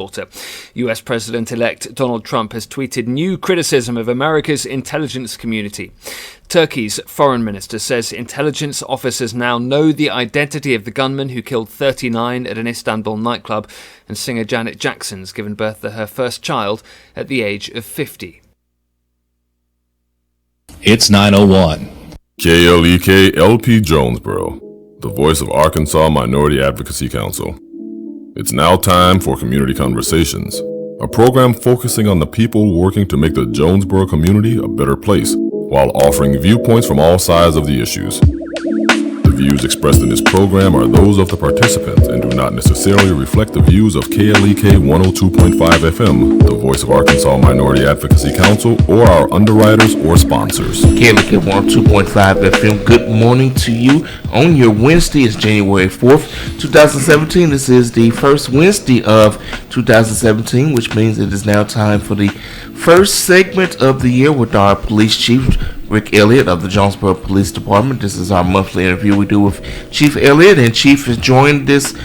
US President-elect Donald Trump has tweeted new criticism of America's intelligence community. Turkey's foreign minister says intelligence officers now know the identity of the gunman who killed 39 at an Istanbul nightclub, and singer Janet Jackson's given birth to her first child at the age of 50. It's 9:01. KLEK LP Jonesboro, the voice of Arkansas Minority Advocacy Council. It's now time for Community Conversations, a program focusing on the people working to make the Jonesboro community a better place, while offering viewpoints from all sides of the issues. The views expressed in this program are those of the participants and do not necessarily reflect the views of KLEK 102.5 FM, the voice of Arkansas Minority Advocacy Council, or our underwriters or sponsors. KLEK 102.5 FM, good morning to you on your Wednesday. It's January 4th, 2017. This is the first Wednesday of 2017, which means it is now time for the first segment of the year with our police chief, Rick Elliott of the Jonesboro Police Department. This is our monthly interview we do with Chief Elliott, and Chief is joined this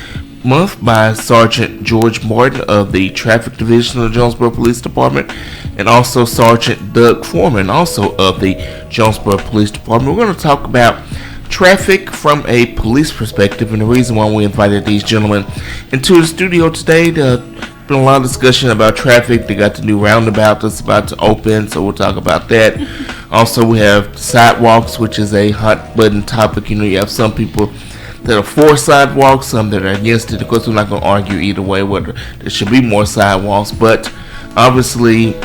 month by Sergeant George Martin of the Traffic Division of the Jonesboro Police Department, and also Sergeant Doug Foreman, also of the Jonesboro Police Department. We're going to talk about traffic from a police perspective, and the reason why we invited these gentlemen into the studio today. Been a lot of discussion about traffic. They got the new roundabout that's about to open, so we'll talk about that. Also, we have sidewalks, which is a hot button topic. You know, you have some people that are for sidewalks, some that are against it. Of course, we're not going to argue either way whether there should be more sidewalks, but obviously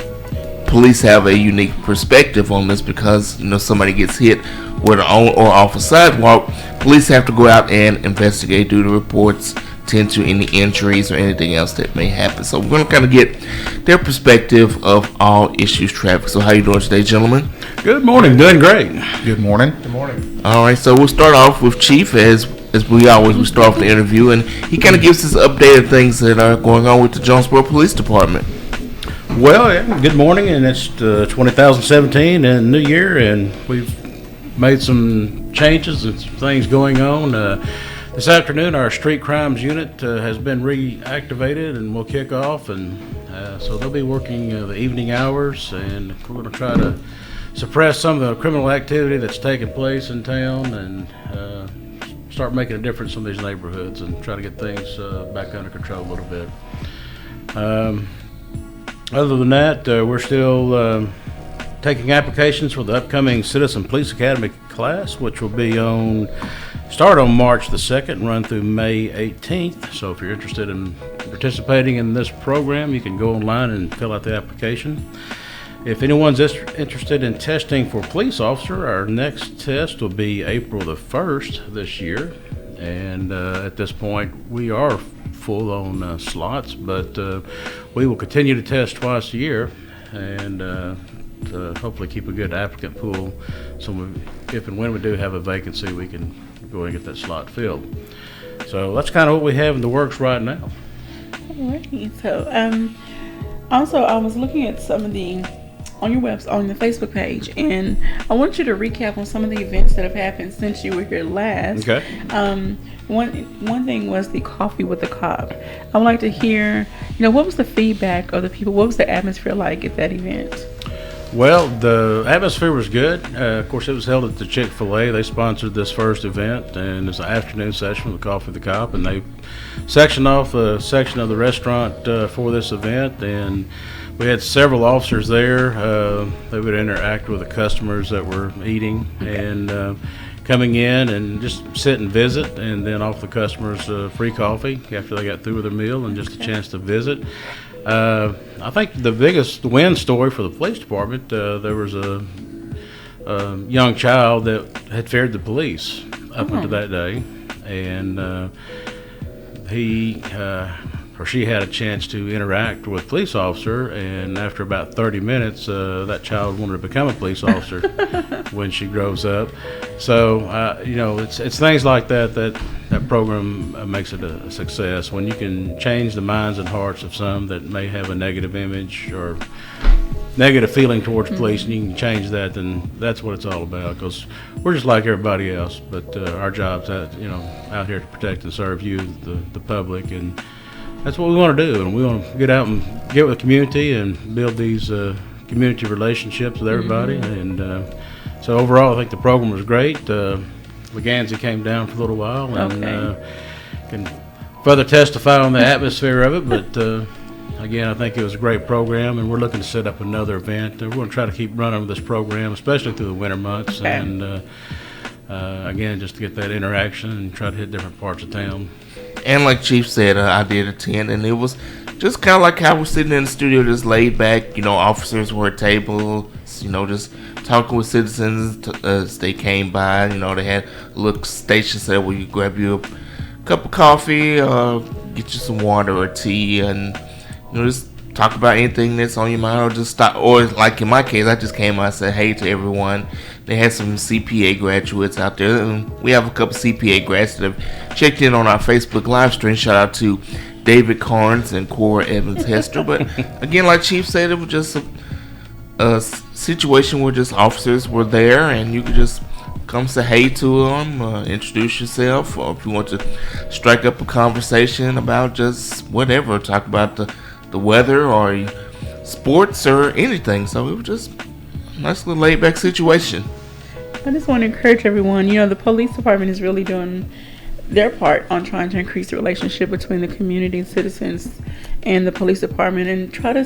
police have a unique perspective on this because, you know, somebody gets hit whether on or off a sidewalk. Police have to go out and investigate, do the reports, tend to any injuries or anything else that may happen. So we're going to kind of get their perspective of all issues traffic. So how you doing today, gentlemen? Good morning. Doing great. Good morning. Good morning. All right, so we'll start off with Chief as we start off the interview, and he kind of gives us updated things that are going on with the Jonesboro Police Department. Well, yeah, good morning, and it's 2017 and New Year, and we've made some changes and some things going on. This afternoon, our street crimes unit has been reactivated and will kick off, and so they'll be working the evening hours, and we're going to try to suppress some of the criminal activity that's taking place in town and start making a difference in these neighborhoods and try to get things back under control a little bit. Other than that, we're still taking applications for the upcoming Citizen Police Academy class, which will be start on March the 2nd and run through May 18th. So if you're interested in participating in this program, you can go online and fill out the application. If anyone's interested in testing for police officer, our next test will be April the 1st this year. And at this point, we are full on slots, but we will continue to test twice a year and to hopefully keep a good applicant pool. So if and when we do have a vacancy, we can go and get that slot filled. So that's kind of what we have in the works right now. Alright, so also I was looking at some of the on your website, on the Facebook page, and I want you to recap on some of the events that have happened since you were here last. Okay. One thing was the coffee with the cop. I would like to hear, what was the feedback of the people? What was the atmosphere like at that event? Well, the atmosphere was good. Of course, it was held at the Chick-fil-A. They sponsored this first event, and it's an afternoon session with Coffee with the Cop, and they sectioned off a section of the restaurant for this event, and we had several officers there. They would interact with the customers that were eating and coming in and just sit and visit, and then offer the customers free coffee after they got through with their meal and just a chance to visit. I think the biggest win story for the police department, there was a young child that had feared the police up until that day, and he or she had a chance to interact with a police officer, and after about 30 minutes, that child wanted to become a police officer when she grows up. So, it's things like that program makes it a success. When you can change the minds and hearts of some that may have a negative image or negative feeling towards police, and you can change that, then that's what it's all about, because we're just like everybody else, but our job's out here to protect and serve you, the public, and that's what we want to do, and we want to get out and get with the community and build these community relationships with everybody. And so overall, I think the program was great. Leganzi came down for a little while and can further testify on the atmosphere of it. But again, I think it was a great program, and we're looking to set up another event. We're going to try to keep running with this program, especially through the winter months. Okay. And again, just to get that interaction and try to hit different parts of town. And like Chief said, I did attend, and it was just kind of like how we're sitting in the studio, just laid back. Officers were at tables, just talking with citizens as they came by. They had a little station set where you grab you a cup of coffee, get you some water or tea, and just talk about anything that's on your mind, or just stop. Or like in my case, I just came out and said hey to everyone. They had some CPA graduates out there, and we have a couple CPA grads that have checked in on our Facebook live stream. Shout out to David Carnes and Cora Evans Hester. But again, like Chief said, it was just a situation where just officers were there, and you could just come say hey to them, introduce yourself, or if you want to strike up a conversation about just whatever, talk about the weather or sports or anything. So it was just a nice little laid back situation. I just want to encourage everyone, the police department is really doing their part on trying to increase the relationship between the community and citizens and the police department, and try to,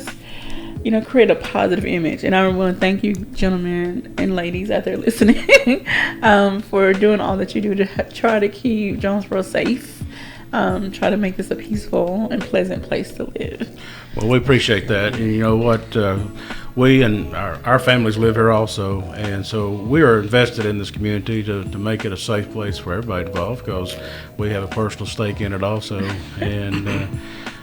create a positive image. And I want to thank you, gentlemen and ladies out there listening, for doing all that you do to try to keep Jonesboro safe. Try to make this a peaceful and pleasant place to live. Well, we appreciate that. And you know what? We and our families live here also, and so we are invested in this community to make it a safe place for everybody involved, because we have a personal stake in it also. And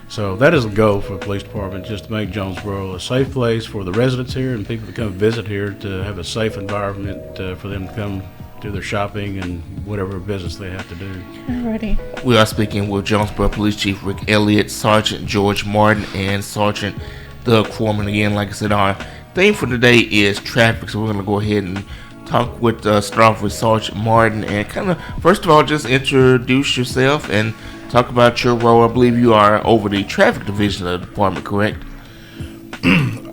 so that is the goal for the police department, just to make Jonesboro a safe place for the residents here and people to come visit here, to have a safe environment for them to come do their shopping and whatever business they have to do. Alrighty. We are speaking with Jonesboro Police Chief Rick Elliott, Sergeant George Martin, and Sergeant Doug Foreman. Again, like I said, our theme for today is traffic, so we're going to go ahead and talk with, start off with Sergeant Martin, and kind of, first of all, just introduce yourself and talk about your role. I believe you are over the traffic division of the department, correct?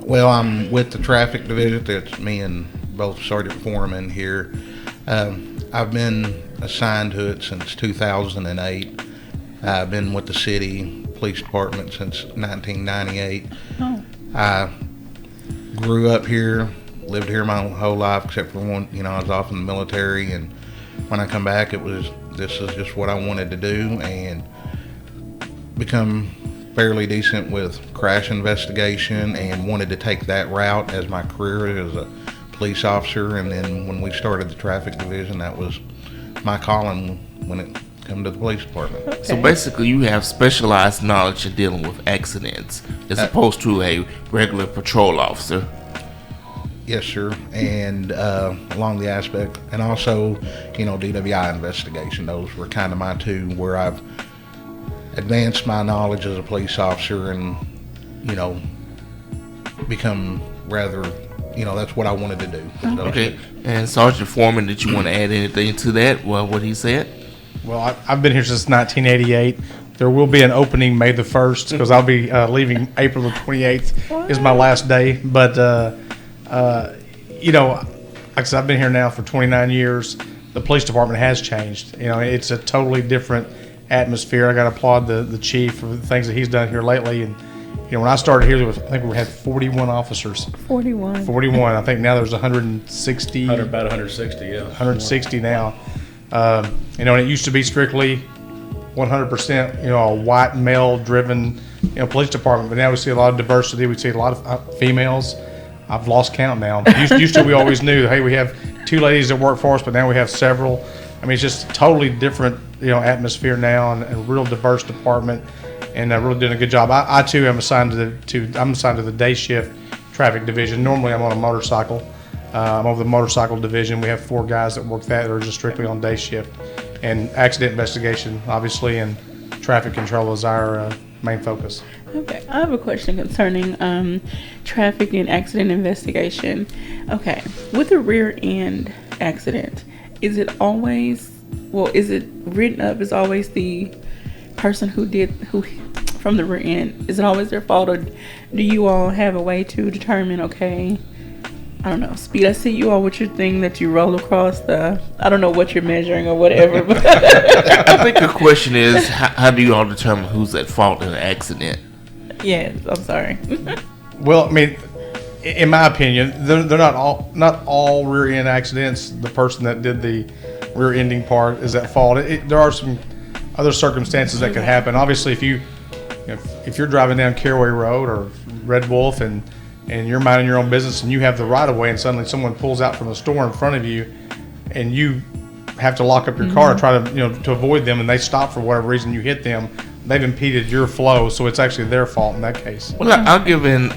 Well, I'm with the traffic division. That's me and both Sergeant Foreman here. I've been assigned to it since 2008. I've been with the city police department since 1998. Oh. I grew up here, lived here my whole life, except for one, I was off in the military, and when I come back, this is just what I wanted to do, and become fairly decent with crash investigation, and wanted to take that route as my career as a police officer. And then when we started the traffic division, that was my calling when it come to the police department. Okay. So basically, you have specialized knowledge in dealing with accidents as opposed to a regular patrol officer. Yes, sir. And along the aspect, and also, DWI investigation. Those were kind of my two, where I've advanced my knowledge as a police officer and, become rather, that's what I wanted to do. So, Okay. And Sergeant Foreman, did you want to add anything to that? Well, what he said? Well, I've been here since 1988. There will be an opening May the 1st, because I'll be leaving April the 28th is my last day. But, like I said, I've been here now for 29 years. The police department has changed. It's a totally different atmosphere. I got to applaud the chief for the things that he's done here lately. And, when I started here, I think we had 41 officers. 41. 41. I think now there's 160. About 160, yeah. 160 now. And it used to be strictly 100%, a white male-driven, police department. But now we see a lot of diversity. We see a lot of females. I've lost count now. Used to we always knew, hey, we have 2 ladies that work for us, but now we have several. I mean, it's just a totally different, atmosphere now, and a real diverse department, and really doing a good job. I too am assigned to the day shift traffic division. Normally, I'm on a motorcycle. I'm over the motorcycle division. We have 4 guys that work that are just strictly on day shift, and accident investigation, obviously, and traffic control is our main focus. Okay, I have a question concerning traffic and accident investigation. Okay, with a rear end accident, is it written up as always the person who from the rear end, is it always their fault, or do you all have a way to determine, okay, I don't know, speed? I see you all with your thing that you roll across the, I don't know what you're measuring or whatever. But I think the question is, how do you all determine who's at fault in an accident? Yes, I'm sorry. Well, I mean, in my opinion, they're not all rear end accidents. The person that did the rear ending part is at fault. There are some other circumstances that could happen. Obviously, if you're driving down Caraway Road or Red Wolf and you're minding your own business and you have the right of way and suddenly someone pulls out from the store in front of you and you have to lock up your car to try to avoid them, and they stop for whatever reason, you hit them, they've impeded your flow, so it's actually their fault in that case. Well, I'll give an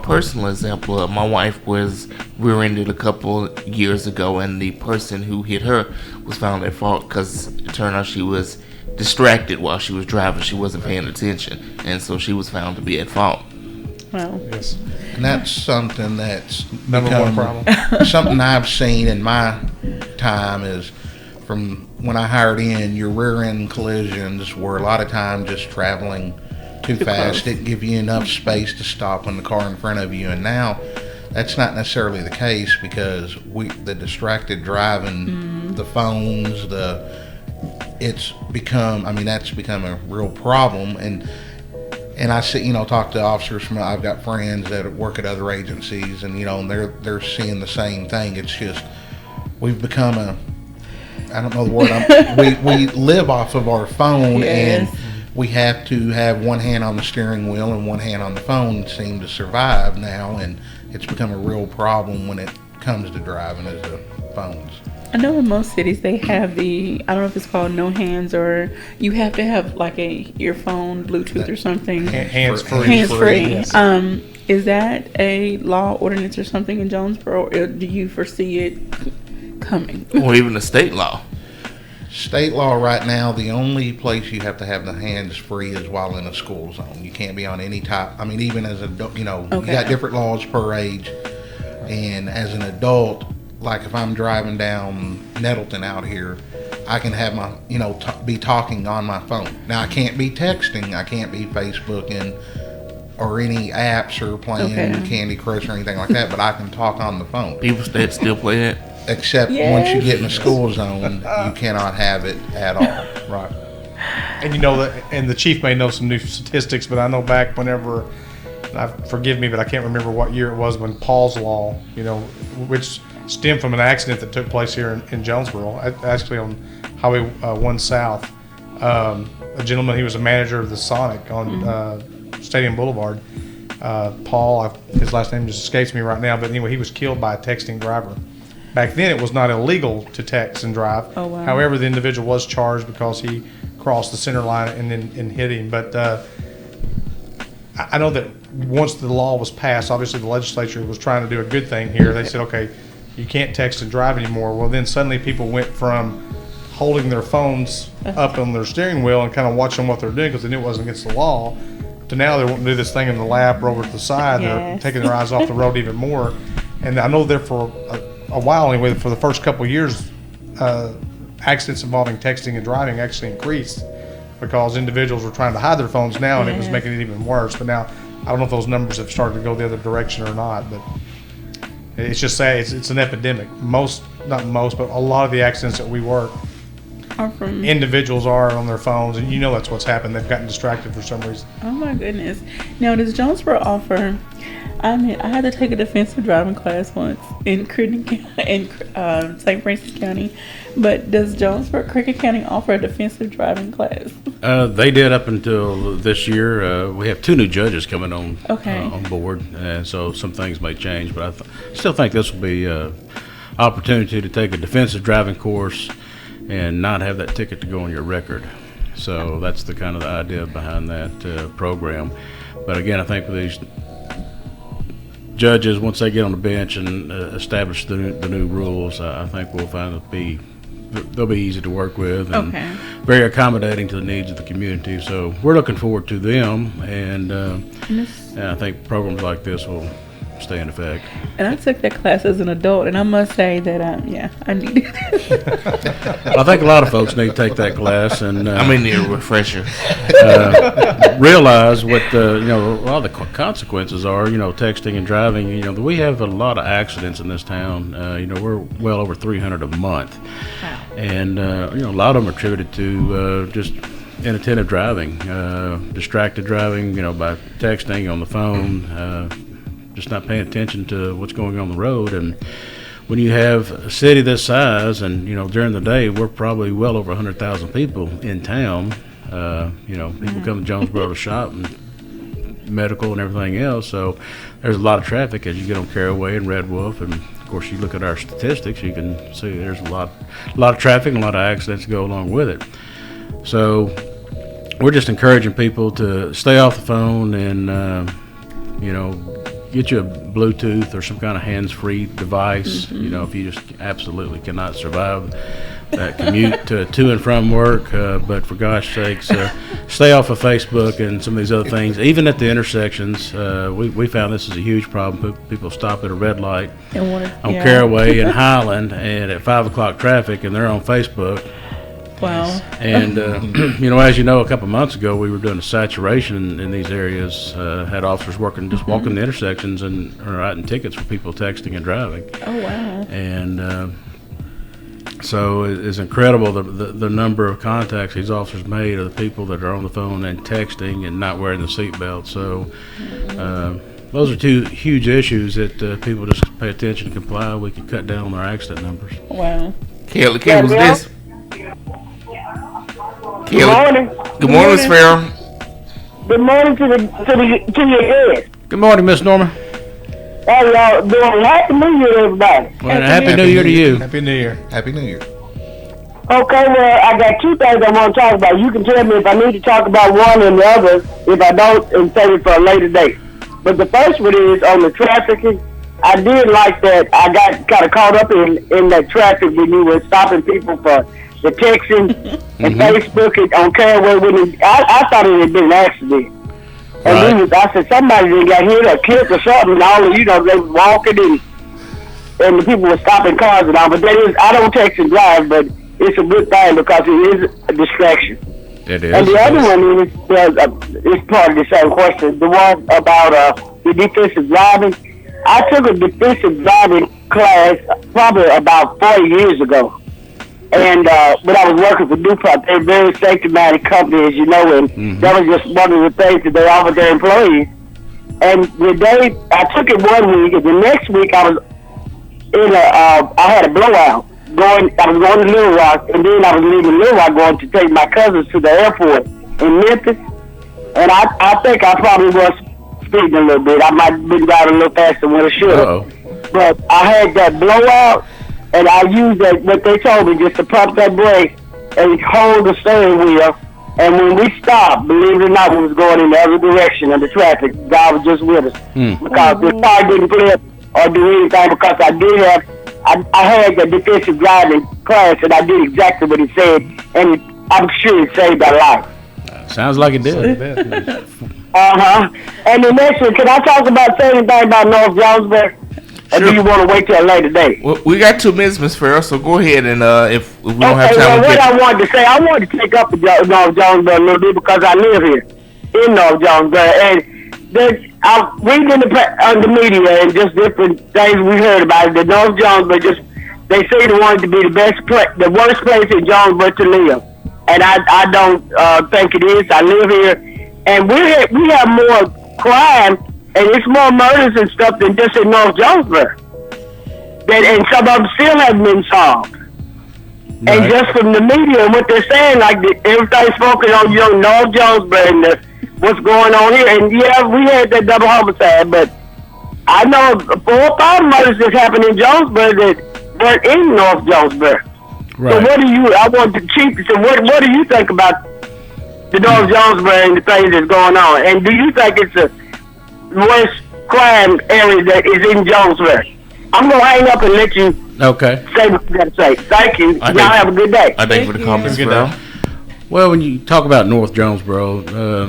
personal example. My wife was rear-ended a couple years ago, and the person who hit her was found at fault because it turned out she was distracted while she was driving. She wasn't paying attention, and so she was found to be at fault. Well, Yes. And that's something that's Number one problem. something I've seen in my time is from when I hired in, your rear end collisions were a lot of times just traveling too fast. Didn't give you enough space to stop on the car in front of you. And now that's not necessarily the case because the distracted driving, the phones, that's become a real problem. And I see, talk to officers I've got friends that work at other agencies, and and they're seeing the same thing. It's just we've become I don't know the word. We live off of our phone, Yes. and we have to have one hand on the steering wheel and one hand on the phone to seem to survive now, and it's become a real problem when it comes to driving as the phones. I know in most cities they have I don't know if it's called no hands, or you have to have like a earphone, Bluetooth or something. Hands free. Hands free. Yes. Is that a law ordinance or something in Jonesboro, or do you foresee it coming? Or even the state law. State law right now, the only place you have to have the hands free is while in a school zone. You can't be on any type. I mean, even as an adult, you got different laws per age. And as an adult, like if I'm driving down Nettleton out here, I can have my, be talking on my phone. Now I can't be texting, I can't be Facebooking or any apps or playing Candy Crush or anything like that, but I can talk on the phone. People that still play that. Except once you get in the school zone, you cannot have it at all. Right. And and the chief may know some new statistics, but I know back whenever, forgive me, but I can't remember what year it was when Paul's Law, which stemmed from an accident that took place here in Jonesboro, actually on Highway 1 South. A gentleman, he was a manager of the Sonic on Stadium Boulevard. Paul, his last name just escapes me right now, but anyway, he was killed by a texting driver. Back then, it was not illegal to text and drive. Oh, wow. However, the individual was charged because he crossed the center line and hit him. But I know that once the law was passed, obviously the legislature was trying to do a good thing here. They said, okay, you can't text and drive anymore. Well, then suddenly people went from holding their phones up on their steering wheel and kind of watching what they're doing because they knew it wasn't against the law, to now they want to do this thing in the lap or over to the side. They're taking their eyes off the road even more. And I know there for a while anyway, for the first couple of years, accidents involving texting and driving actually increased because individuals were trying to hide their phones now, and it was making it even worse. But now, I don't know if those numbers have started to go the other direction or not, but it's just sad. It's an epidemic. Not most, but a lot of the accidents that we work, individuals are on their phones, and that's what's happened. They've gotten distracted for some reason. Oh my goodness. Now, does Jonesboro offer, I had to take a defensive driving class once in St. Francis County, but does Cricket County offer a defensive driving class? They did up until this year. We have 2 new judges coming on board, and so some things may change, but I still think this will be an opportunity to take a defensive driving course and not have that ticket to go on your record. So that's the kind of the idea behind that program. But again, I think for these judges, once they get on the bench and establish the new rules, I think we'll find they'll be easy to work with and very accommodating to the needs of the community. So we're looking forward to them, and I think programs like this will stay in effect. And I took that class as an adult, and I must say that, I need it. I think a lot of folks need to take that class and I mean, need a refresher. realize what a lot of the consequences are. Texting and driving. We have a lot of accidents in this town. We're well over 300 a month, and a lot of them are attributed to just inattentive driving, distracted driving. By texting on the phone, just not paying attention to what's going on the road. And when you have a city this size, and during the day we're probably well over 100,000 people in town. People come to Jonesboro to shop and medical and everything else. So there's a lot of traffic as you get on Caraway and Red Wolf, and of course you look at our statistics, you can see there's a lot of traffic and a lot of accidents go along with it. So we're just encouraging people to stay off the phone and get you a Bluetooth or some kind of hands-free device. If you just absolutely cannot survive that commute to and from work, but for gosh sakes, stay off of Facebook and some of these other things. Even at the intersections, we found this is a huge problem. People stop at a red light on Caraway and Highland, and at 5 o'clock traffic, and they're on Facebook. Wow. And as you know, a couple months ago, we were doing a saturation in these areas. Had officers walking the intersections and writing tickets for people texting and driving. Oh wow. And so it's incredible the number of contacts these officers made of the people that are on the phone and texting and not wearing the seatbelt. So those are two huge issues that people just pay attention and comply. We could cut down on our accident numbers. Wow. KLEK, who's this? Good morning. Good morning, Ms. Farrell. Good morning to your guests. Good morning, Miss Norma. How y'all doing? Happy New Year, everybody. Well, happy New Year to you. Happy New Year. Happy New Year. Okay, well, I got two things I want to talk about. You can tell me if I need to talk about one and the other. If I don't, and save it for a later date. But the first one is on the trafficking. I did like that. I got kind of caught up in that traffic when you were stopping people for the texting and Facebook and on Caraway. I thought it had been an accident. And I said, somebody done got hit or killed or something. And all of they was walking and the people were stopping cars and all. But I don't text and drive, but it's a good thing because it is a distraction. It is. And the other one is part of the same question. The one about the defensive driving. I took a defensive driving class probably about 40 years ago. And when I was working for DuPont, they're a very safety-minded company, as you know, and that was just one of the things that they offered their employees. And I took it 1 week, and the next week I was I had a blowout. I was going to Little Rock, and then I was leaving Little Rock going to take my cousins to the airport in Memphis. And I think I probably was speeding a little bit. I might have been driving a little faster than what I should have. But I had that blowout. And I used what they told me, just to pump that brake and hold the steering wheel. And when we stopped, believe it or not, we was going in the other direction of the traffic. God was just with us. Because the car didn't flip or do anything, because I had the defensive driving class, and I did exactly what he said. And I'm sure it saved our life. Sounds like it did. And the next one, can I talk about anything about North Jonesboro? Or do you want to wait till a later date? Well, we got 2 minutes, Ms. Farrell, so go ahead and if we don't have time. Well, what I wanted to say, I wanted to take up North Jonesboro a little bit because I live here in North Jonesboro. And I'm reading on the media and just different things we heard about it. The North Jonesboro, they say they want it to be the worst place in Jonesboro to live. And I don't think it is. I live here. And we have more crime. And it's more murders and stuff than just in North Jonesboro. And some of them still haven't been solved. Right. And just from the media and what they're saying, like everything's focused on North Jonesboro and what's going on here. And yeah, we had that double homicide, but I know 4 or 5 murders that happened in Jonesboro that weren't in North Jonesboro. Right. So I want the chief to say, what do you think about the North Jonesboro and the things that's going on? And do you think it's a worst crime area that is in Jonesboro? I'm going to hang up and let you say what you got to say. Thank you. Y'all have a good day. I thank you for the comments, bro. Well, when you talk about North Jonesboro,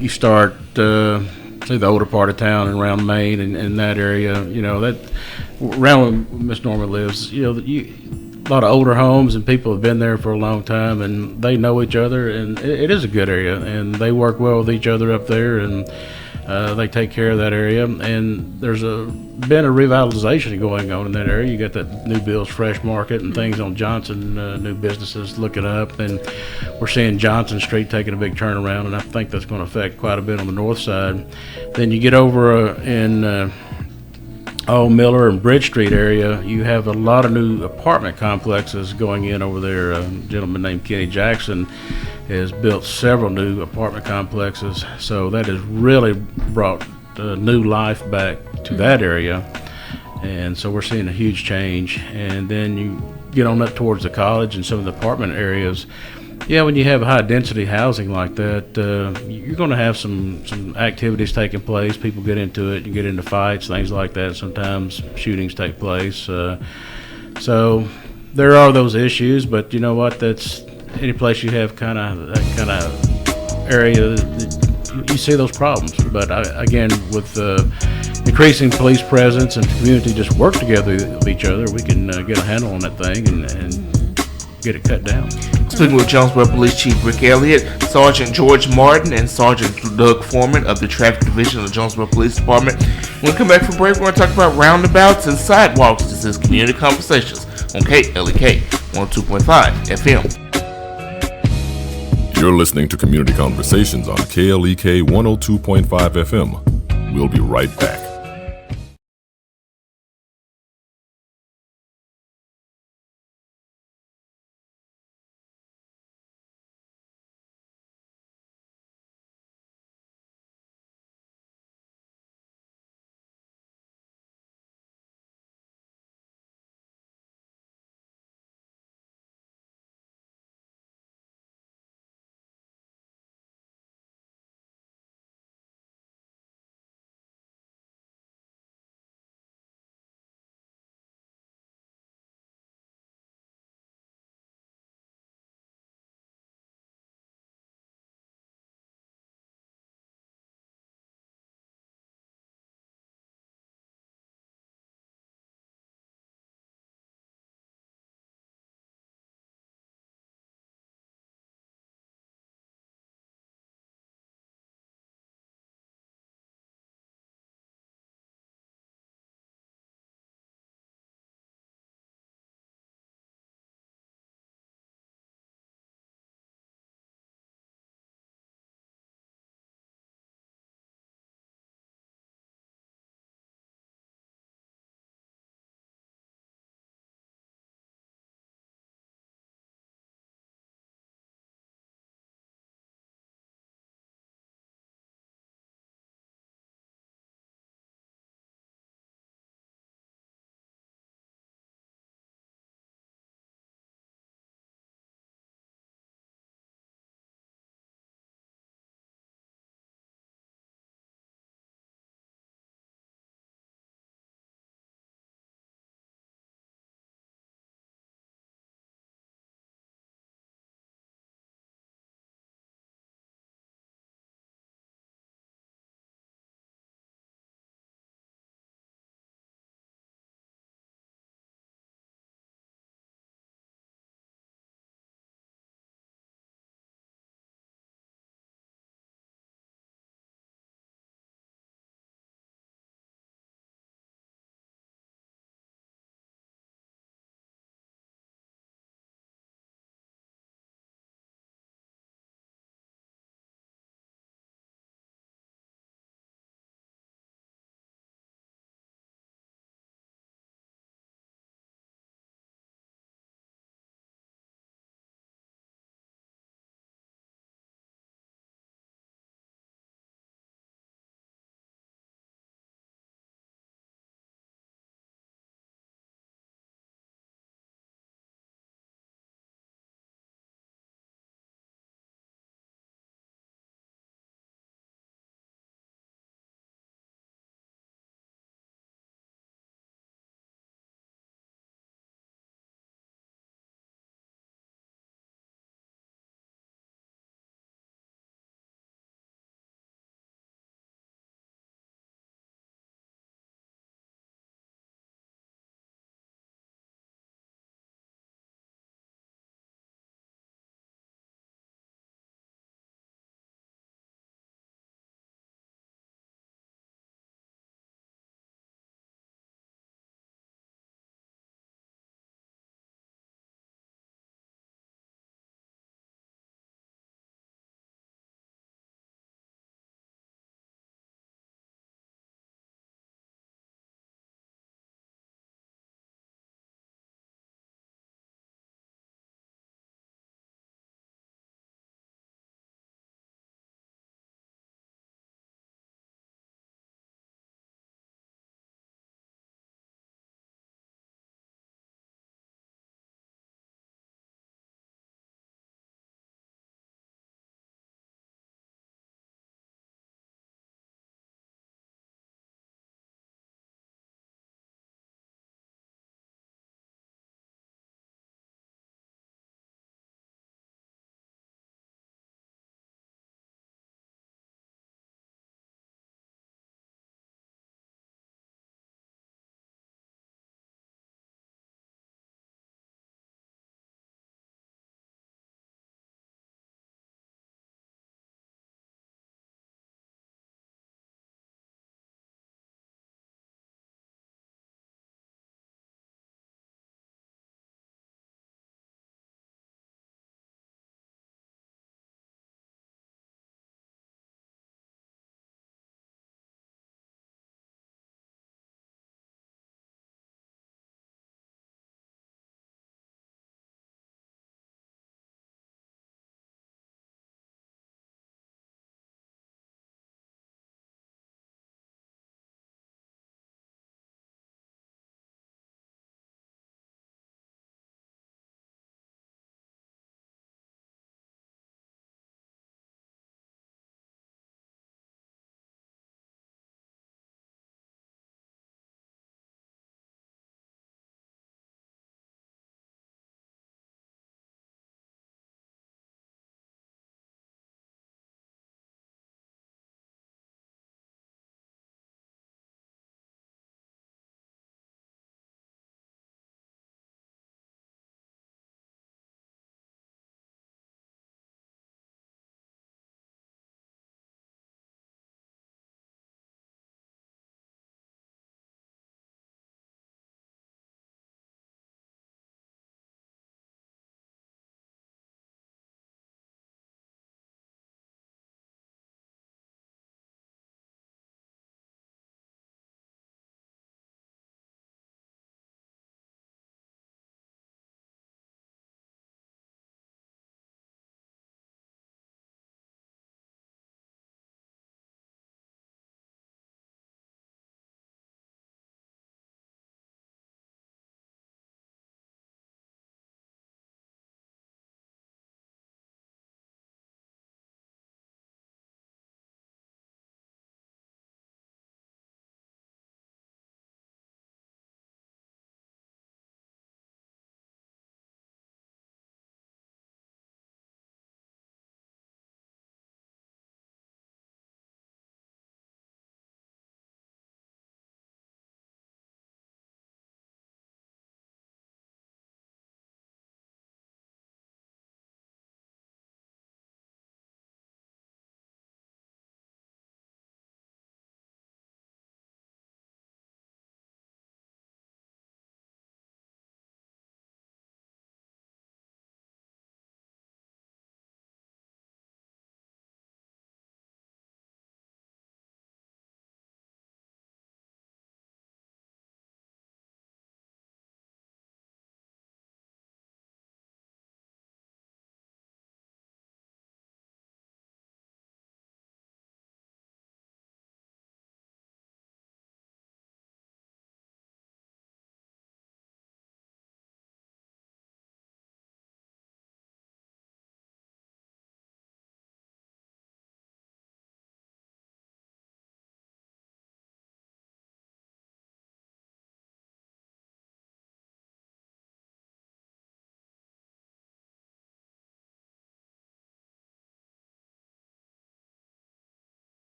you start say the older part of town and around Maine and that area, that around where Miss Norma lives, a lot of older homes and people have been there for a long time and they know each other, and it is a good area and they work well with each other up there, and they take care of that area, and there's been a revitalization going on in that area. You got that new Bill's Fresh Market and things on Johnson, new businesses looking up, and we're seeing Johnson Street taking a big turnaround, and I think that's going to affect quite a bit on the north side. Then you get over in Miller and Bridge Street area, you have a lot of new apartment complexes going in over there. A gentleman named Kenny Jackson has built several new apartment complexes, so that has really brought new life back to that area, and so we're seeing a huge change. And then you get on up towards the college and some of the apartment areas. Yeah, when you have high density housing like that, you're going to have some activities taking place. People get into it, you get into fights, things like that. Sometimes shootings take place. So there are those issues, but you know what? That's any place you have that kind of area, you see those problems. But again, with increasing police presence and the community just work together with each other, we can get a handle on that thing and get it cut down. Speaking with Jonesboro Police Chief Rick Elliott, Sergeant George Martin, and Sergeant Doug Foreman of the Traffic Division of the Jonesboro Police Department. When we come back from break, we're going to talk about roundabouts and sidewalks. This is Community Conversations on KLEK 102.5 FM. You're listening to Community Conversations on KLEK 102.5 FM. We'll be right back.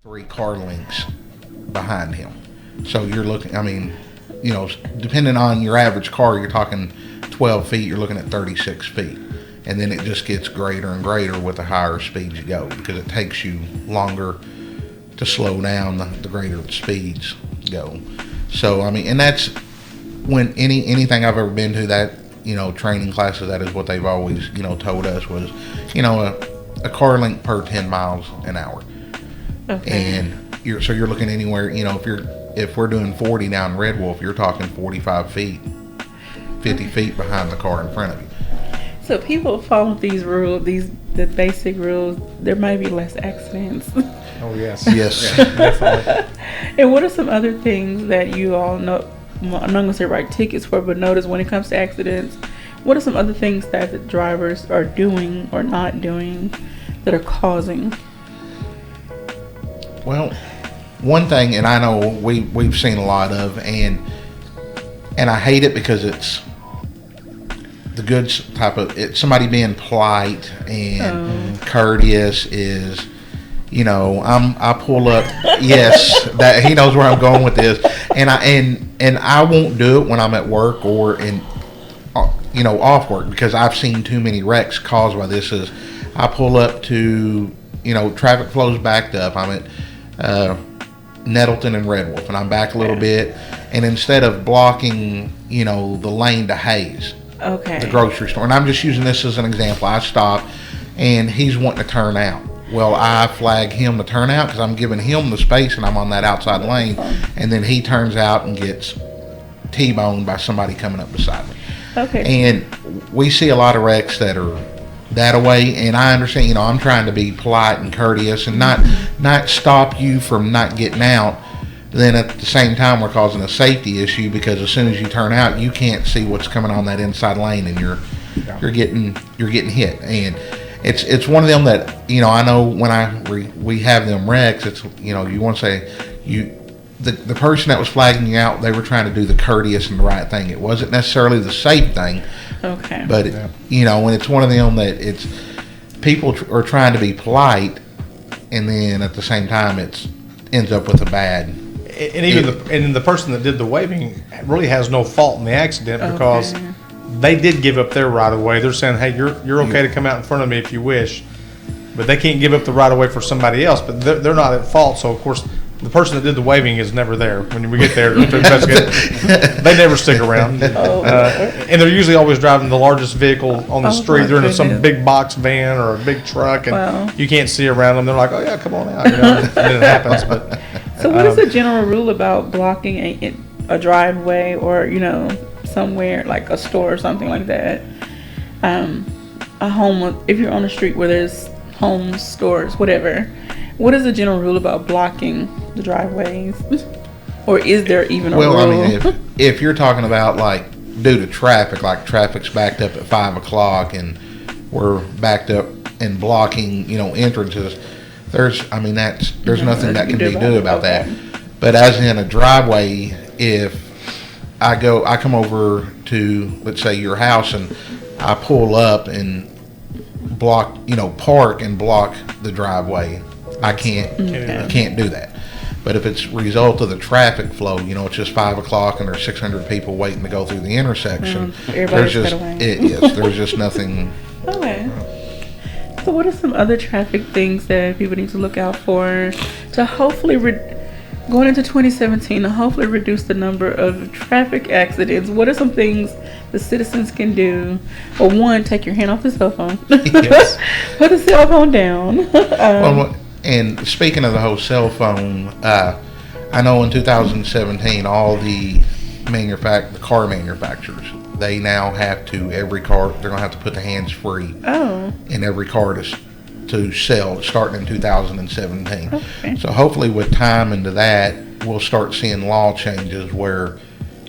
3 car lengths behind him. So you're looking, I mean, you know, depending on your average car, you're talking 12 feet, you're looking at 36 feet. And then it just gets greater and greater with the higher speeds you go, because it takes you longer to slow down the greater the speeds go. So, I mean, and that's when anything I've ever been to that, you know, training classes, that is what they've always, you know, told us was, you know, a car length per 10 miles an hour. Okay. And you're looking anywhere, you know, if we're doing 40 down Red Wolf, you're talking 45 feet, 50 feet behind the car in front of you. So people follow these rules, the basic rules, there might be less accidents. Oh, yes. Yes. Definitely. And what are some other things that you all know, I'm not going to say write tickets for, but notice when it comes to accidents, what are some other things that the drivers are doing or not doing that are causing? Well, one thing, and I know we've seen a lot of, and I hate it because it's the good type of, it's somebody being polite and courteous is, you know, I pull up, yes, that he knows where I'm going with this, and I won't do it when I'm at work or in, you know, off work, because I've seen too many wrecks caused by this. Is I pull up to, you know, traffic flow's backed up. I'm at Nettleton and Red Wolf, and I'm back a little bit, and instead of blocking, you know, the lane to Hayes, the grocery store, and I'm just using this as an example, I stop, and he's wanting to turn out. Well, I flag him to turn out because I'm giving him the space, and I'm on that outside lane, and then he turns out and gets T-boned by somebody coming up beside me. Okay. And we see a lot of wrecks that are that way, and I understand, you know, I'm trying to be polite and courteous and not stop you from not getting out. Then at the same time, we're causing a safety issue, because as soon as you turn out, you can't see what's coming on that inside lane, and you're getting hit. And it's one of them that, you know, I know when we have them wrecks, it's, you know, you want to say the person that was flagging you out, they were trying to do the courteous and the right thing. It wasn't necessarily the safe thing. Okay. But you know, when it's one of them that it's people are trying to be polite, and then at the same time it ends up with a bad. And even the person that did the waving really has no fault in the accident, because they did give up their right of way. They're saying, "Hey, you're okay to come out in front of me if you wish," but they can't give up the right of way for somebody else. But they're not at fault. So of course, the person that did the waving is never there when we get there to investigate. They never stick around, and they're usually always driving the largest vehicle on the street. They're in some big box van or a big truck, and you can't see around them. They're like, "Oh yeah, come on out," you know, and then it happens. But so, what is the general rule about blocking a driveway, or, you know, somewhere like a store or something like that? A home, if you're on a street where there's homes, stores, whatever. What is the general rule about blocking the driveways? Or is there even a rule? Well, I mean, if you're talking about, like, due to traffic, like traffic's backed up at 5 o'clock and we're backed up and blocking, you know, entrances, there's nothing that can be do about that. But as in a driveway, if I come over to, let's say, your house, and I pull up and block, you know, park and block the driveway, I can't do that. But if it's a result of the traffic flow, you know, it's just 5 o'clock and there's 600 people waiting to go through the intersection. There's just nothing. Okay. So what are some other traffic things that people need to look out for to hopefully, going into 2017, to hopefully reduce the number of traffic accidents? What are some things the citizens can do? Well, one, take your hand off the cell phone. Yes. Put the cell phone down. And speaking of the whole cell phone, I know in 2017, all the car manufacturers, they now have to, every car, they're going to have to put the hands-free in every car to sell, starting in 2017. Okay. So hopefully with time into that, we'll start seeing law changes where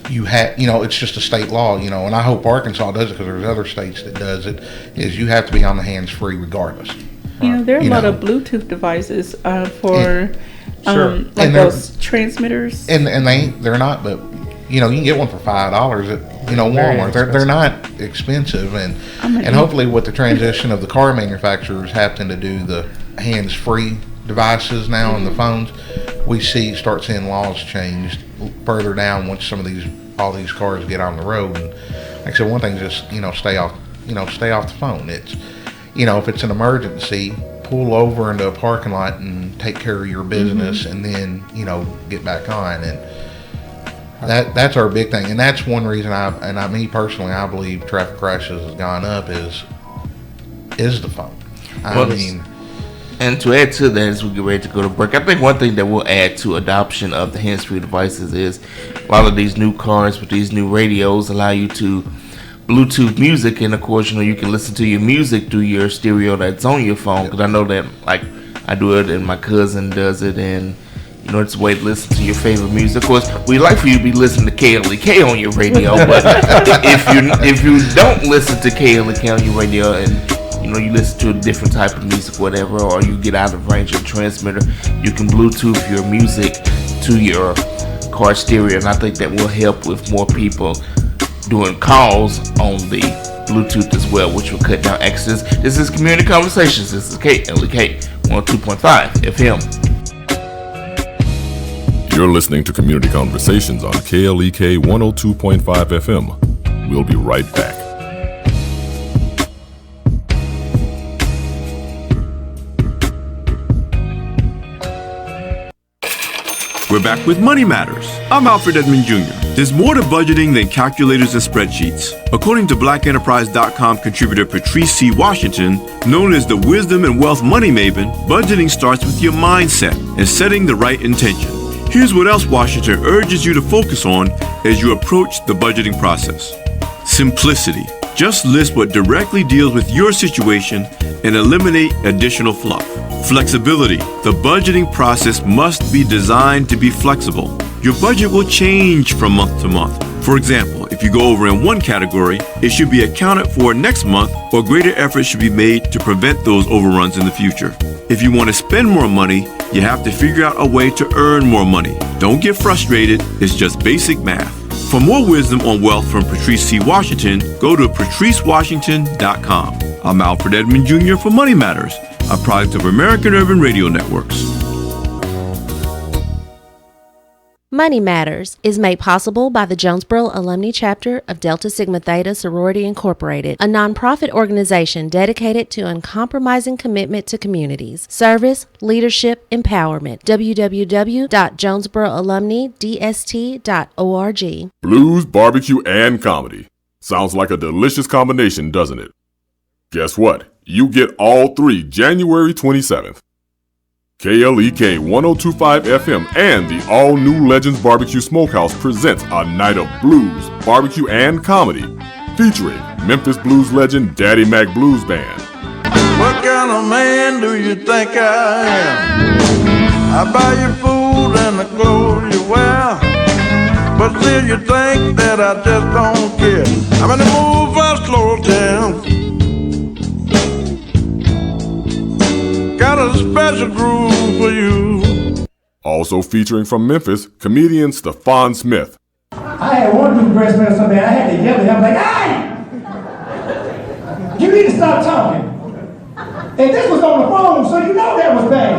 you have, you know, it's just a state law, you know, and I hope Arkansas does it, because there's other states that does it, is you have to be on the hands-free regardless. You know, there are a lot of Bluetooth devices for like those transmitters. And they're not, but you know, you can get one for $5 at, you know, Walmart. They're not expensive, and hopefully with the transition of the car manufacturers having to do the hands-free devices now on the phones, we start seeing laws changed further down once all these cars get on the road. And like I said, one thing is just stay off the phone. It's if it's an emergency, pull over into a parking lot and take care of your business, and then get back on. And that's our big thing, and that's one reason me personally, I believe traffic crashes has gone up is the phone. And to add to that, as we get ready to go to break, I think one thing that will add to adoption of the hands-free devices is a lot of these new cars with these new radios allow you to Bluetooth music, and of course, you can listen to your music through your stereo that's on your phone. Because I know that, like, I do it, and my cousin does it, and it's a way to listen to your favorite music. Of course, we'd like for you to be listening to KLEK on your radio, but if you don't listen to KLEK on your radio, and you listen to a different type of music, whatever, or you get out of range of the transmitter, you can Bluetooth your music to your car stereo, and I think that will help with more people doing calls on the Bluetooth as well, which will cut down accidents. This is Community Conversations. This is KLEK 102.5 FM. You're listening to Community Conversations on KLEK 102.5 FM. We'll be right back. We're back with Money Matters. I'm Alfred Edmond Jr. There's more to budgeting than calculators and spreadsheets. According to BlackEnterprise.com contributor Patrice C. Washington, known as the Wisdom and Wealth Money Maven, budgeting starts with your mindset and setting the right intention. Here's what else Washington urges you to focus on as you approach the budgeting process. Simplicity. Just list what directly deals with your situation and eliminate additional fluff. Flexibility. The budgeting process must be designed to be flexible. Your budget will change from month to month. For example, if you go over in one category, it should be accounted for next month, or greater effort should be made to prevent those overruns in the future. If you want to spend more money, you have to figure out a way to earn more money. Don't get frustrated, it's just basic math. For more wisdom on wealth from Patrice C. Washington, go to patricewashington.com. I'm Alfred Edmond Jr. for Money Matters, a product of American Urban Radio Networks. Money Matters is made possible by the Jonesboro Alumni Chapter of Delta Sigma Theta Sorority Incorporated, a nonprofit organization dedicated to uncompromising commitment to communities, service, leadership, empowerment. www.jonesboroalumnidst.org. Blues, barbecue, and comedy. Sounds like a delicious combination, doesn't it? Guess what? You get all three January 27th. KLEK 102.5 FM and the all-new Legends Barbecue Smokehouse presents a night of blues, barbecue, and comedy featuring Memphis blues legend Daddy Mac Blues Band. What kind of man do you think I am? I buy your food and the clothes you wear, but still you think that I just don't care. I'm in the mood for slow down. Got a special groove for you. Also featuring from Memphis, comedian Stephon Smith. I had one dude breastfed something. I had to yell at him. I'm like, hey! You need to stop talking. And this was on the phone, so you know that was bad.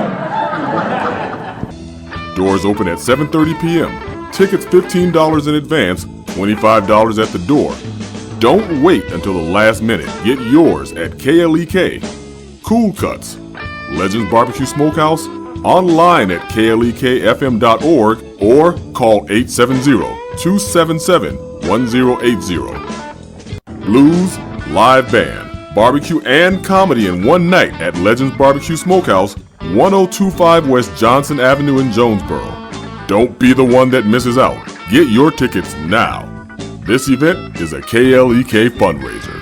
Doors open at 7:30 p.m. Tickets $15 in advance, $25 at the door. Don't wait until the last minute. Get yours at KLEK. Cool Cuts, Legends Barbecue Smokehouse, online at klekfm.org or call 870-277-1080. Blues, live band, barbecue, and comedy in one night at Legends Barbecue Smokehouse, 1025 West Johnson Avenue in Jonesboro. Don't be the one that misses out. Get your tickets now. This event is a KLEK fundraiser.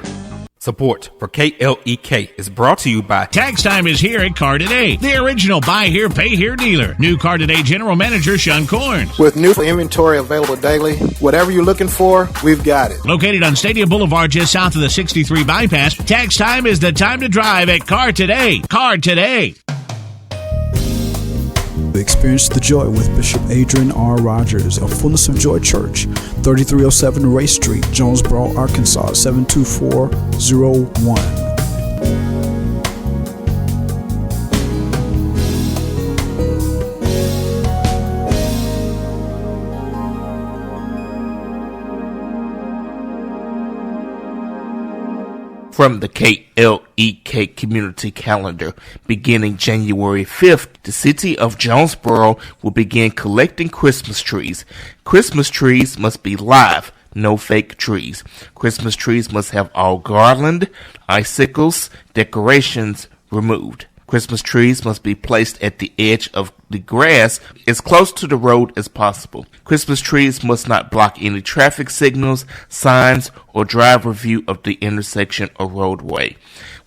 Support for KLEK is brought to you by Tax Time is here at Car Today, the original buy here, pay here dealer. New Car Today General Manager Sean Corns. With new inventory available daily, whatever you're looking for, we've got it. Located on Stadium Boulevard just south of the 63 bypass, Tax Time is the time to drive at Car Today. Car Today. Experience the joy with Bishop Adrian R. Rogers of Fullness of Joy Church, 3307 Ray Street, Jonesboro, Arkansas, 72401. From the KLEK community calendar, beginning January 5th, the city of Jonesboro will begin collecting Christmas trees. Christmas trees must be live, no fake trees. Christmas trees must have all garland, icicles, decorations removed. Christmas trees must be placed at the edge of the grass as close to the road as possible. Christmas trees must not block any traffic signals, signs, or driver view of the intersection or roadway.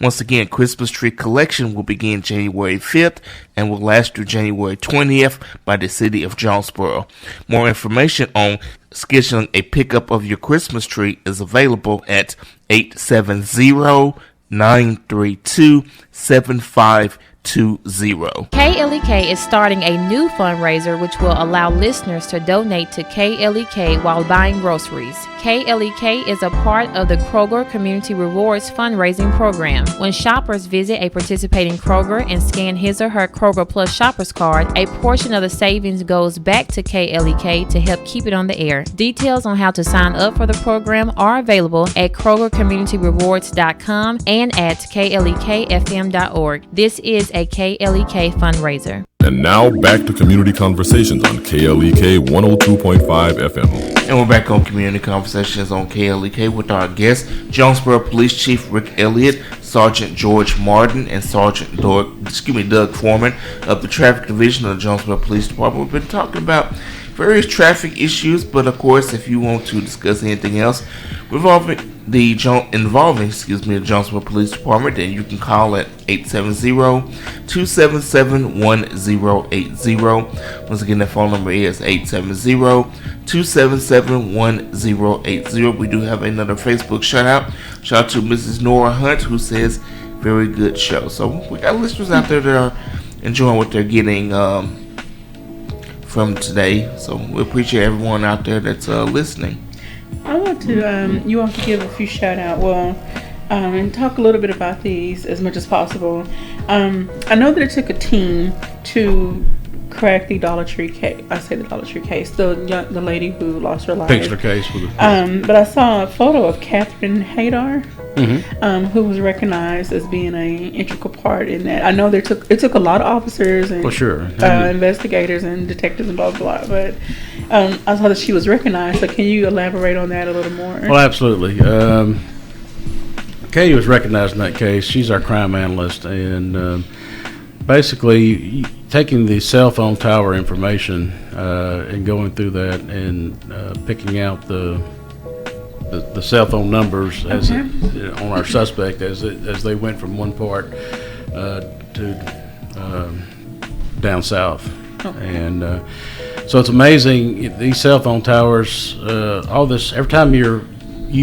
Once again, Christmas tree collection will begin January 5th and will last through January 20th by the city of Jonesboro. More information on scheduling a pickup of your Christmas tree is available at 870-932-7520. KLEK is starting a new fundraiser which will allow listeners to donate to KLEK while buying groceries. KLEK is a part of the Kroger Community Rewards fundraising program. When shoppers visit a participating Kroger and scan his or her Kroger Plus Shoppers Card, a portion of the savings goes back to KLEK to help keep it on the air. Details on how to sign up for the program are available at KrogerCommunityRewards.com and at KLEKFM.org. This is a KLEK fundraiser. And now back to Community Conversations on KLEK 102.5 FM. And we're back on Community Conversations on KLEK with our guests, Jonesboro Police Chief Rick Elliott, Sergeant George Martin, and Sergeant Doug Foreman of the Traffic Division of the Jonesboro Police Department. We've been talking about various traffic issues, but of course, if you want to discuss anything else involving the Jonesboro Police Department, then you can call at 870-277-1080. Once again, that phone number is 870-277-1080. We do have another Facebook shout out to Mrs. Nora Hunt, who says, very good show. So we got listeners out there that are enjoying what they're getting from today. So we appreciate everyone out there that's listening. I want to, you want to give a few shout out, and talk a little bit about these as much as possible. I know that it took a team to crack the Dollar Tree case. I say the Dollar Tree case, the lady who lost her life. Picture case. But I saw a photo of Catherine Hadar, who was recognized as being an integral part in that. I know it took a lot of officers and investigators and detectives and blah blah blah, but I saw that she was recognized. So can you elaborate on that a little more? Well, absolutely. Katie was recognized in that case. She's our crime analyst, and basically taking the cell phone tower information and going through that and picking out the cell phone numbers as on our suspect as they went from one part to down south. And so it's amazing, these cell phone towers, all this, every time you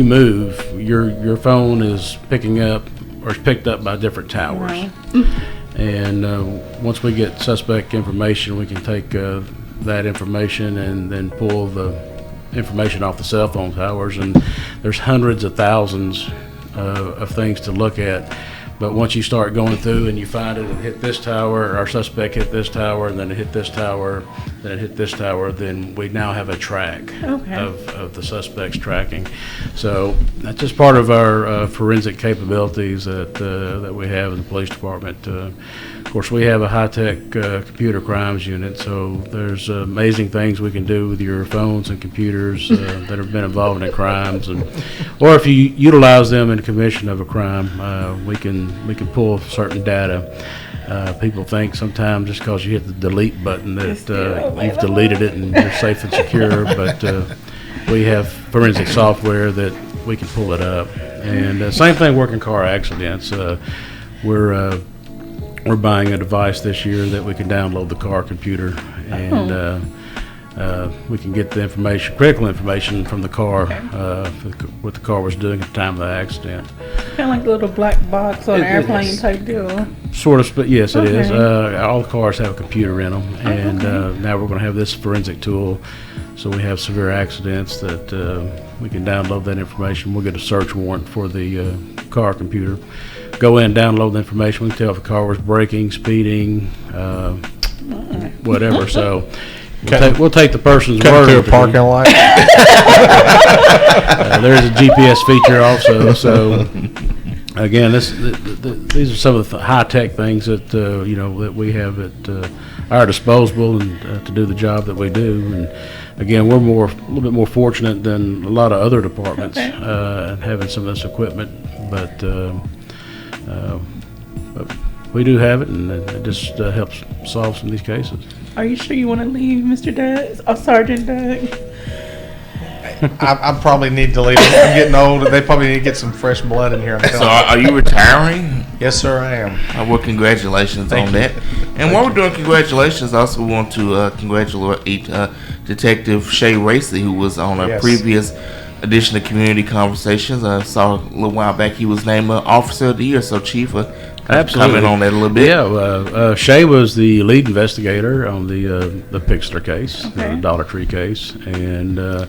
move, your phone is picking up or is picked up by different towers. Right. And once we get suspect information, we can take that information and then pull the information off the cell phone towers. And there's hundreds of thousands of things to look at. But once you start going through and you find it hit this tower, our suspect hit this tower, and then it hit this tower, then it hit this tower, then we now have a track of the suspect's tracking. So that's just part of our forensic capabilities that we have in the police department. Of course, we have a high-tech computer crimes unit, so there's amazing things we can do with your phones and computers that have been involved in crimes, or if you utilize them in the commission of a crime, we can pull certain data. People think sometimes just because you hit the delete button that you've deleted it and you're safe and secure, but we have forensic software that we can pull it up. And same thing working car accidents. We're buying a device this year that we can download the car computer, and we can get the information, critical information from the car, what the car was doing at the time of the accident. Kind of like the little black box on an airplane type deal. Sort of, but yes, it is. All the cars have a computer in them, and now we're going to have this forensic tool. So we have severe accidents that we can download that information. We'll get a search warrant for the car computer. Go in, download the information. We can tell if the car was braking, speeding, whatever. So we'll take the person's word. To a parking lot. There's a GPS feature also. So again, these are some of the high-tech things that that we have at our disposal and to do the job that we do. And again, we're a little bit more fortunate than a lot of other departments having some of this equipment, but we do have it, and it just helps solve some of these cases. Are you sure you want to leave, Mr. Doug? Oh, Sergeant Doug. I probably need to leave. I'm getting old. They probably need to get some fresh blood in here. So are you retiring? Yes, sir, I am. Well, congratulations on that. And while we're doing congratulations, I also want to congratulate Detective Shay Racy, who was on a previous edition of Community Conversations. I saw a little while back he was named Officer of the Year. So, Chief, absolutely, comment on that a little bit. Yeah, Shay was the lead investigator on the Pixler case, the Dollar Tree case, and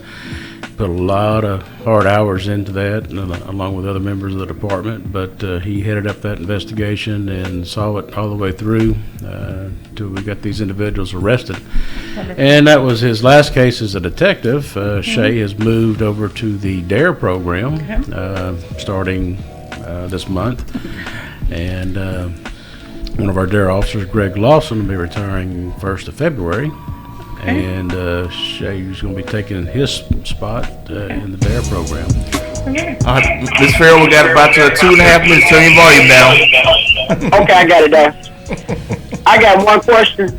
put a lot of hard hours into that, along with other members of the department. But he headed up that investigation and saw it all the way through till we got these individuals arrested. And that was his last case as a detective. Shay has moved over to the DARE program starting this month. And one of our DARE officers, Greg Lawson, will be retiring 1st of February. And Shay's going to be taking his spot in the DARE program. All right, Ms. Farrell, we got about 2.5 minutes. Turn your volume down. Okay, I got it down. I got one question.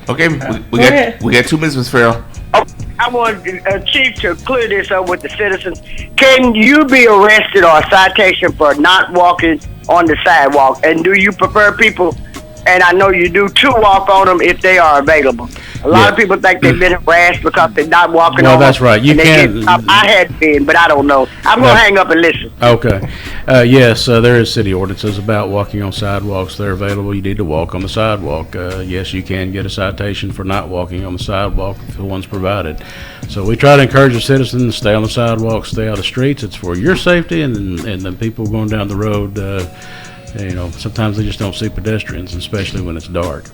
Okay, we got 2 minutes, Ms. Farrell. I want Chief to clear this up with the citizens. Can you be arrested or a citation for not walking on the sidewalk? And do you prefer people, and I know you do, to walk on them if they are available? A lot of people think they've been harassed because they're not walking on them. Well, that's right. You can't. I had been, but I don't know. I'm going to hang up and listen. Okay. Yes, there is city ordinances about walking on sidewalks. They're available. You need to walk on the sidewalk. Yes, you can get a citation for not walking on the sidewalk if one's provided. So we try to encourage the citizens to stay on the sidewalk, stay out of the streets. It's for your safety and the people going down the road. Sometimes they just don't see pedestrians, especially when it's dark.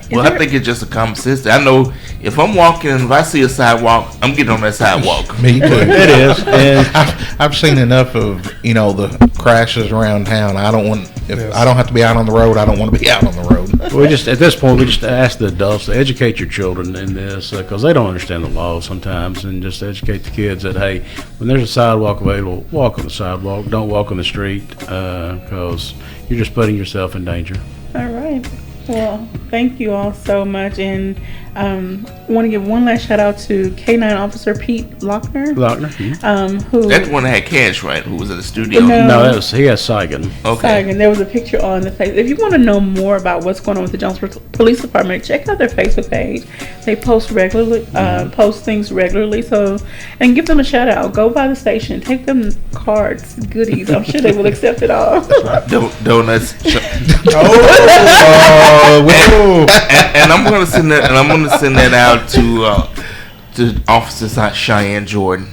Well, I think it's just a common sense. I know if I'm walking and if I see a sidewalk, I'm getting on that sidewalk. Me too. It is. And I've seen enough of the crashes around town. I don't want. If I don't have to be out on the road, I don't want to be out on the road. At this point, we just ask the adults to educate your children in this because they don't understand the law sometimes, and just educate the kids that, hey, when there's a sidewalk available, walk on the sidewalk. Don't walk on the street because you're just putting yourself in danger. All right. Well, thank you all so much, and want to give one last shout out to K9 Officer Pete Lochner. Who that's the one that had Cash, right? Who was at the studio? No, he has Saigon. Okay. Saigon. There was a picture on the face. If you want to know more about what's going on with the Jonesboro Police Department, check out their Facebook page. They post regularly, post things regularly. So, and give them a shout out. Go by the station, take them cards, goodies. I'm sure they will accept it all. Donuts. And I'm gonna send that. And I'm gonna send that out to Officer Cheyenne Jordan.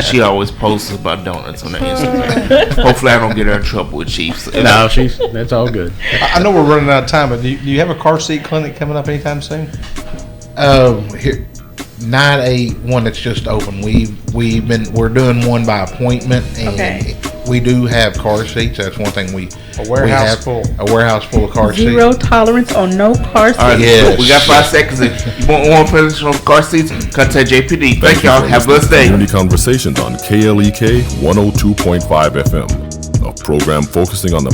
She always posts about donuts on her Instagram. Hopefully, I don't get her in trouble with Chiefs. No, that's all good. I know we're running out of time, but do you have a car seat clinic coming up anytime soon? Not a one that's just open. We're doing one by appointment, and we do have car seats. That's one thing a warehouse full of car seats. Zero tolerance on no car seats. All right, yes. We got 5 seconds. If you want more information on car seats, contact JPD. Thank y'all. Have a blessed day. Community Conversations on KLEK 102.5 FM, a program focusing on the